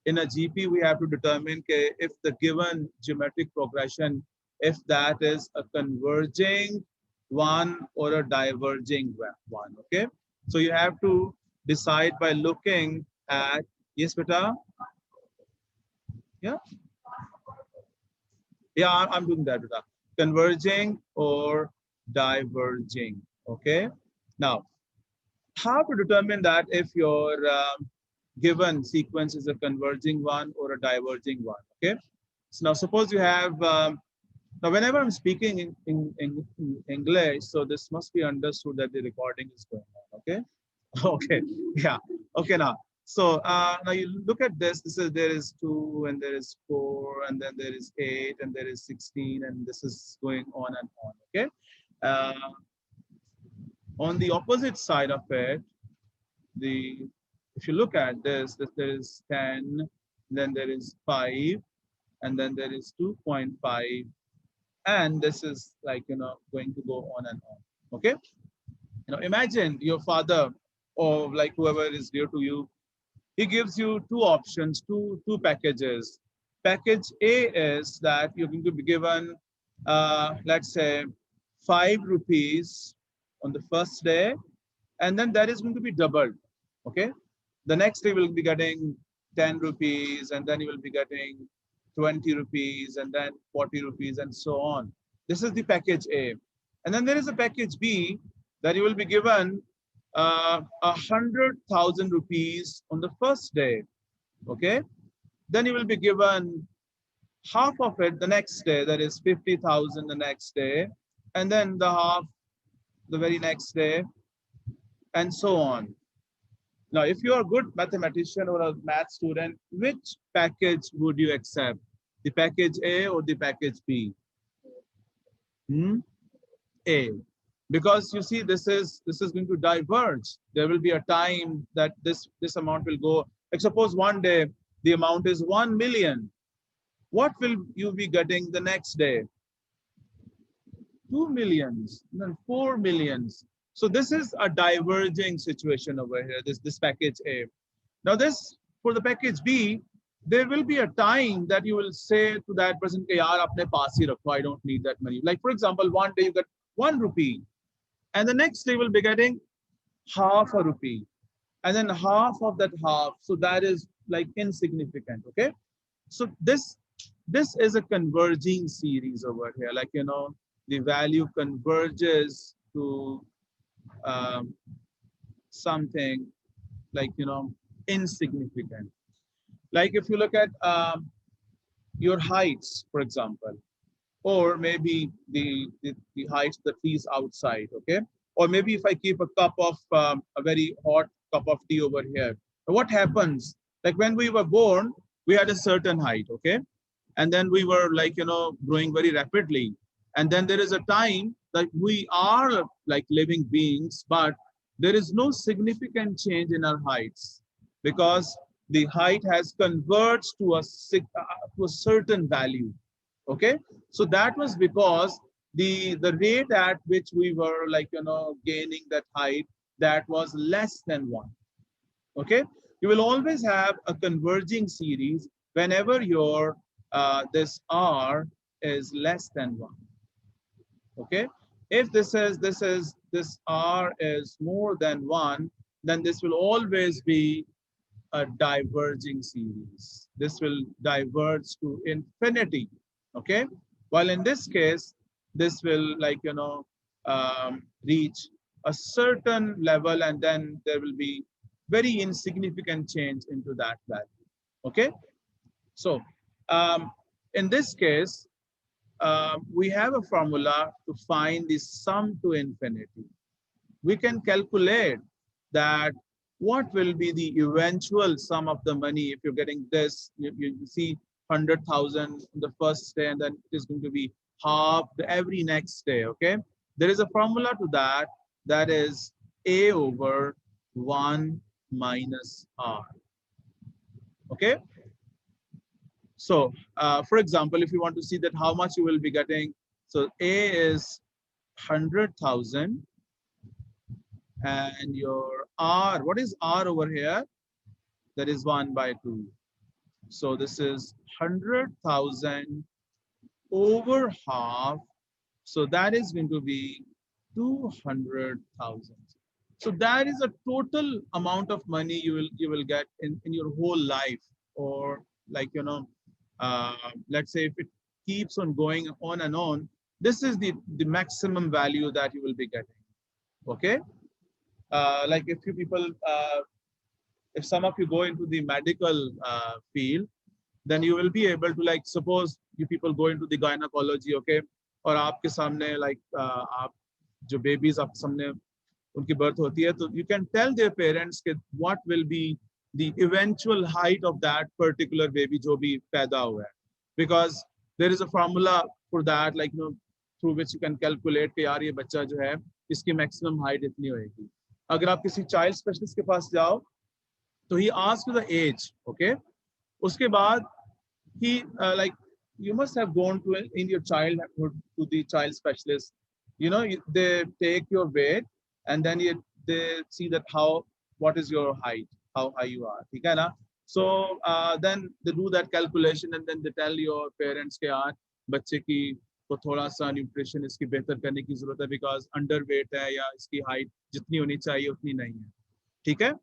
in a GP, we have to determine if the given geometric progression, if that is a converging one or a diverging one. Okay. So you have to decide by looking at, yes, beta? Yeah. Yeah, I'm doing that, beta. Converging or diverging. Okay. Now, how to determine that if your given sequence is a converging one or a diverging one? Okay. So now suppose you have, now whenever I'm speaking in English, so this must be understood that the recording is going on. Okay. Okay. Yeah. Okay. Now, so now you look at this. This is, there is 2 and there is 4 and then there is 8 and there is 16 and this is going on and on. Okay. Uh, on the opposite side of it, the if you look at this, there is 10, then there is 5, and then there is 2.5, and this is like, going to go on and on. Okay. Imagine your father or like whoever is dear to you, he gives you two options, two packages. Package A is that you're going to be given, let's say, 5 rupees on the first day, and then that is going to be doubled. Okay. The next day will be getting 10 rupees, and then you will be getting 20 rupees, and then 40 rupees, and so on. This is the package A. And then there is a package B that you will be given 100,000 rupees on the first day. Okay. Then you will be given half of it the next day, that is 50,000 the next day, and then the half the very next day, and so on. Now, if you are a good mathematician or a math student, which package would you accept? The package A or the package B? A. Because you see, this is going to diverge. There will be a time that this amount will go. Like suppose one day the amount is 1 million. What will you be getting the next day? 2 millions, then 4 millions. So this is a diverging situation over here, this package A. Now this, for the package B, there will be a time that you will say to that person, yaar, apne paas hi rakho, I don't need that money. Like for example, one day you get 1 rupee, and the next day you will be getting half a rupee, and then half of that half. So that is like insignificant. Okay. So this is a converging series over here. Like, the value converges to something like, insignificant. Like if you look at your heights, for example, or maybe the height of the trees outside. Okay. Or maybe if I keep a cup of a very hot cup of tea over here, what happens? Like when we were born, we had a certain height. Okay. And then we were like, growing very rapidly. And then there is a time that we are like living beings, but there is no significant change in our heights because the height has converged to to a certain value. Okay. So that was because the rate at which we were like, gaining that height, that was less than 1. Okay. You will always have a converging series whenever your this R is less than 1. Okay. If this R is more than 1, then this will always be a diverging series. This will diverge to infinity. Okay. While in this case, this will like, reach a certain level, and then there will be very insignificant change into that value. Okay. So in this case, we have a formula to find the sum to infinity. We can calculate that what will be the eventual sum of the money if you're getting this. You see 100,000 the first day, and then it is going to be half every next day. Okay. There is a formula to that, that is A over 1 minus R. Okay. So for example, if you want to see that how much you will be getting, so A is 100,000, and your R, what is R over here? That is 1 by 2. So this is 100,000 over half. So that is going to be 200,000. So that is a total amount of money you will get in your whole life, or like let's say if it keeps on going on and on, this is the maximum value that you will be getting. Okay, like if you people if some of you go into the medical field, then you will be able to, like, suppose you people go into the gynecology, okay, और आपके सामने like आप जो babies आप सामने उनकी birth होती है, तो you can tell their parents कि what will be the eventual height of that particular baby जो भी पैदा हुआ है, because there is a formula for that, like through which you can calculate कि यार ये बच्चा जो है इसकी maximum height इतनी होएगी. अगर आप किसी child specialist के पास जाओ, तो he asks you the age, okay. उसके बाद he like you must have gone to in your childhood to the child specialist. They take your weight and then they see that what is your height, how high you are. ठीक है ना? So then they do that calculation and then they tell your parents कि यार बच्चे की को थोड़ा सा न्यूट्रिशन इसकी बेहतर करने की जरूरत है, बिकॉज अंडर वेट है या इसकी हाइट जितनी होनी चाहिए उतनी नहीं है. ठीक है?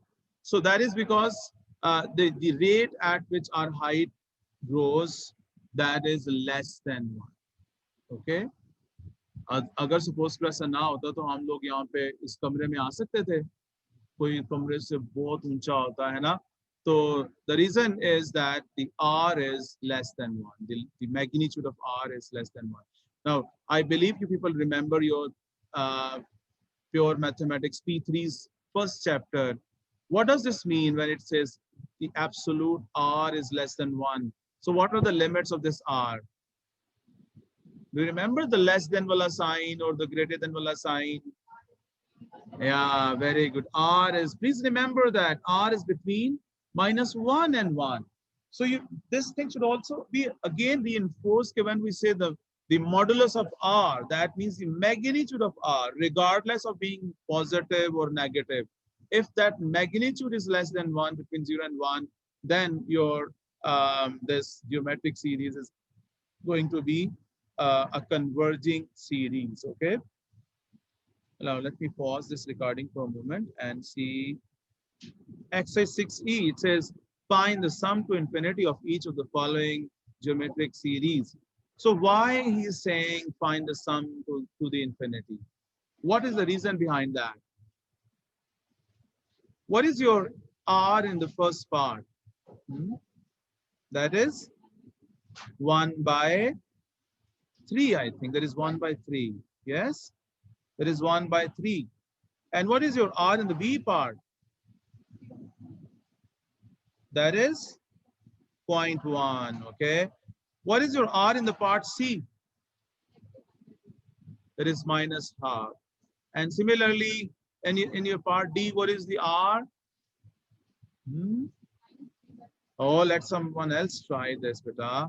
So that is because the rate at which our height grows, that is less than 1. Okay. अगर सपोज का ऐसा ना होता तो हम लोग यहाँ पे इस कमरे में आ सकते थे, कोई कमरे से बहुत ऊंचा होता है ना. तो the reason is that the r is less than 1. The magnitude of r is less than 1. Now I believe you people remember your pure mathematics P3's first chapter. What does this mean when it says the absolute r is less than 1? So what are the limits of this r? Do you remember the less than wala sign or the greater than wala sign? Yeah, very good. R is, please remember that R is between -1 and 1. So this thing should also be again reinforced when we say the modulus of R, that means the magnitude of R, regardless of being positive or negative. If that magnitude is less than 1, between 0 and 1, then your this geometric series is going to be a converging series. Okay. Now let me pause this recording for a moment and see exercise 6E. It says find the sum to infinity of each of the following geometric series. So why he is saying find the sum to the infinity? What is the reason behind that? What is your R in the first part? That is 1/3, I think. That is 1/3. Yes? That is 1/3. And what is your R in the B part? That is 0.1. Okay. What is your R in the part C? That is -half. And similarly, in your part D, what is the R? Oh, let someone else try this, beta.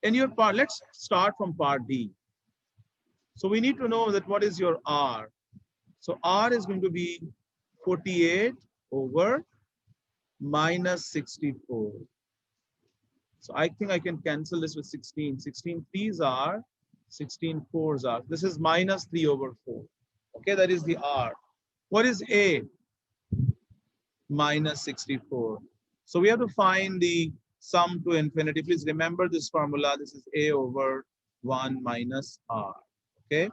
In your part, let's start from part D. So we need to know that what is your R. So R is going to be 48 over -64. So I think I can cancel this with 16. 16 3s are, 16 4s are. This is -3 over 4. Okay, that is the R. What is A? -64. So we have to find the sum to infinity. Please remember this formula. This is A over 1 minus R. Okay.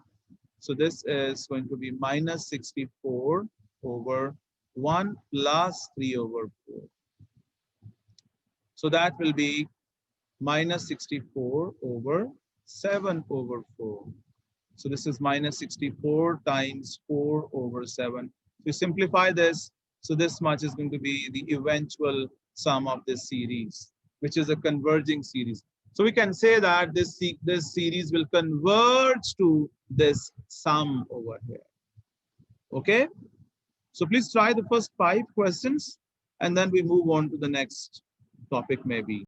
So this is going to be -64 over 1 plus 3 over 4. So that will be -64 over 7 over 4. So this is -64 times 4 over 7. To simplify this, so this much is going to be the eventual sum of this series, which is a converging series. So we can say that this series will converge to this sum over here. Okay. So please try the first 5 questions and then we move on to the next topic maybe.